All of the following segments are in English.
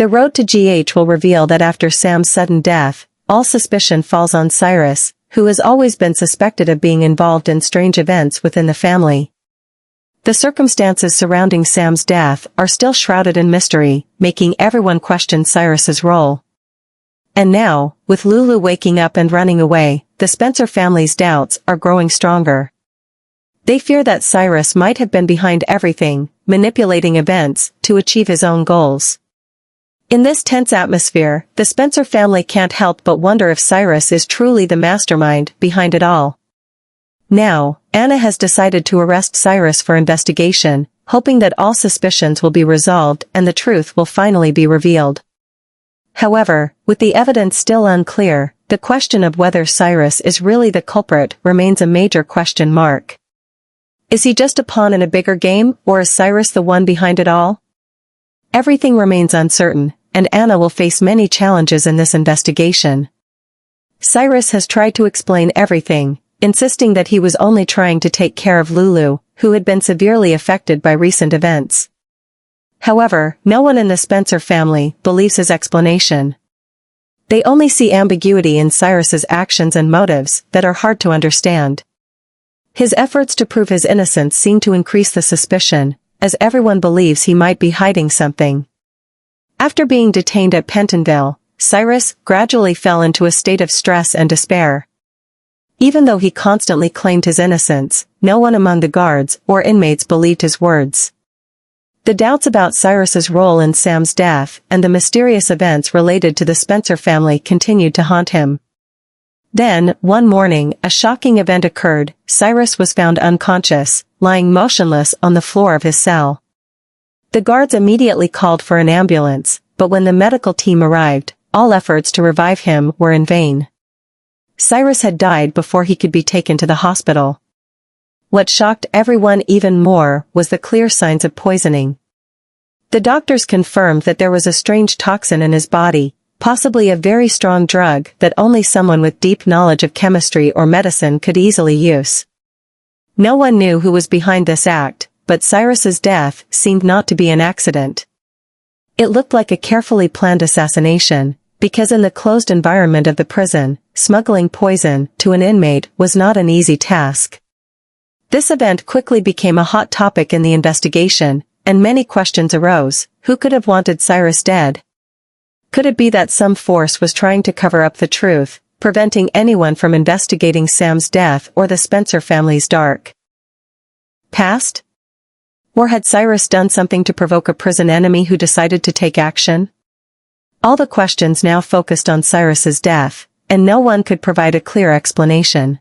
The road to GH will reveal that after Sam's sudden death, all suspicion falls on Cyrus, who has always been suspected of being involved in strange events within the family. The circumstances surrounding Sam's death are still shrouded in mystery, making everyone question Cyrus's role. And now, with Lulu waking up and running away, the Spencer family's doubts are growing stronger. They fear that Cyrus might have been behind everything, manipulating events to achieve his own goals. In this tense atmosphere, the Spencer family can't help but wonder if Cyrus is truly the mastermind behind it all. Now, Anna has decided to arrest Cyrus for investigation, hoping that all suspicions will be resolved and the truth will finally be revealed. However, with the evidence still unclear, the question of whether Cyrus is really the culprit remains a major question mark. Is he just a pawn in a bigger game, or is Cyrus the one behind it all? Everything remains uncertain, and Anna will face many challenges in this investigation. Cyrus has tried to explain everything, insisting that he was only trying to take care of Lulu, who had been severely affected by recent events. However, no one in the Spencer family believes his explanation. They only see ambiguity in Cyrus's actions and motives that are hard to understand. His efforts to prove his innocence seem to increase the suspicion, as everyone believes he might be hiding something. After being detained at Pentonville, Cyrus gradually fell into a state of stress and despair. Even though he constantly claimed his innocence, no one among the guards or inmates believed his words. The doubts about Cyrus's role in Sam's death and the mysterious events related to the Spencer family continued to haunt him. Then, one morning, a shocking event occurred. Cyrus was found unconscious, lying motionless on the floor of his cell. The guards immediately called for an ambulance, but when the medical team arrived, all efforts to revive him were in vain. Cyrus had died before he could be taken to the hospital. What shocked everyone even more was the clear signs of poisoning. The doctors confirmed that there was a strange toxin in his body, possibly a very strong drug that only someone with deep knowledge of chemistry or medicine could easily use. No one knew who was behind this act, but Cyrus's death seemed not to be an accident. It looked like a carefully planned assassination, because in the closed environment of the prison, smuggling poison to an inmate was not an easy task. This event quickly became a hot topic in the investigation, and many questions arose. Who could have wanted Cyrus dead? Could it be that some force was trying to cover up the truth, preventing anyone from investigating Sam's death or the Spencer family's dark past? Or had Cyrus done something to provoke a prison enemy who decided to take action? All the questions now focused on Cyrus's death, and no one could provide a clear explanation.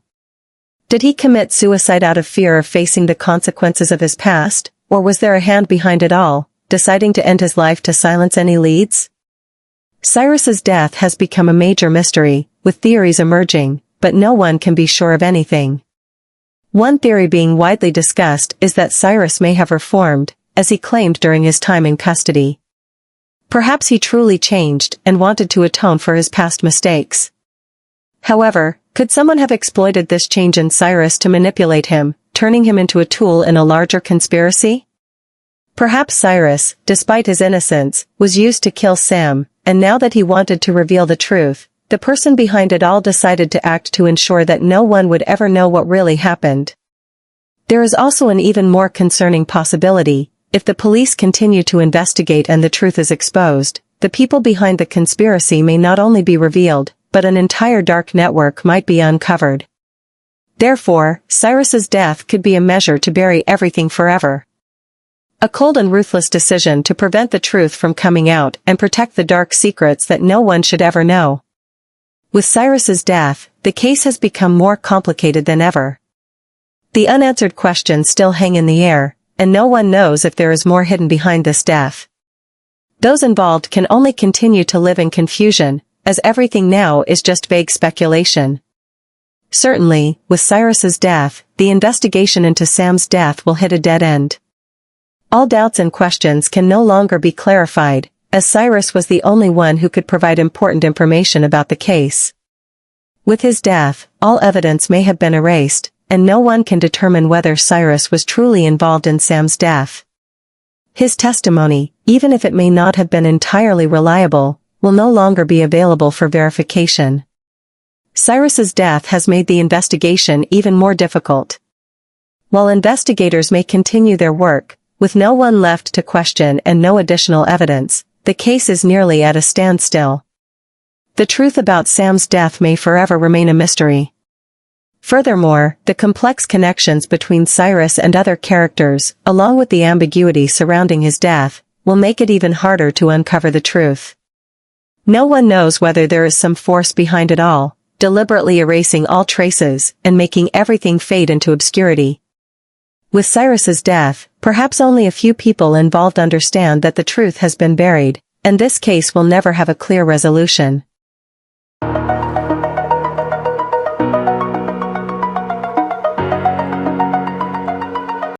Did he commit suicide out of fear of facing the consequences of his past, or was there a hand behind it all, deciding to end his life to silence any leads? Cyrus's death has become a major mystery, with theories emerging, but no one can be sure of anything. One theory being widely discussed is that Cyrus may have reformed, as he claimed during his time in custody. Perhaps he truly changed and wanted to atone for his past mistakes. However, could someone have exploited this change in Cyrus to manipulate him, turning him into a tool in a larger conspiracy? Perhaps Cyrus, despite his innocence, was used to kill Sam, and now that he wanted to reveal the truth, the person behind it all decided to act to ensure that no one would ever know what really happened. There is also an even more concerning possibility. If the police continue to investigate and the truth is exposed, the people behind the conspiracy may not only be revealed, but an entire dark network might be uncovered. Therefore, Cyrus's death could be a measure to bury everything forever. A cold and ruthless decision to prevent the truth from coming out and protect the dark secrets that no one should ever know. With Cyrus's death, the case has become more complicated than ever. The unanswered questions still hang in the air, and no one knows if there is more hidden behind this death. Those involved can only continue to live in confusion, as everything now is just vague speculation. Certainly, with Cyrus's death, the investigation into Sam's death will hit a dead end. All doubts and questions can no longer be clarified, as Cyrus was the only one who could provide important information about the case. With his death, all evidence may have been erased, and no one can determine whether Cyrus was truly involved in Sam's death. His testimony, even if it may not have been entirely reliable, will no longer be available for verification. Cyrus's death has made the investigation even more difficult. While investigators may continue their work, with no one left to question and no additional evidence, the case is nearly at a standstill. The truth about Sam's death may forever remain a mystery. Furthermore, the complex connections between Cyrus and other characters, along with the ambiguity surrounding his death, will make it even harder to uncover the truth. No one knows whether there is some force behind it all, deliberately erasing all traces and making everything fade into obscurity. With Cyrus's death, perhaps only a few people involved understand that the truth has been buried, and this case will never have a clear resolution.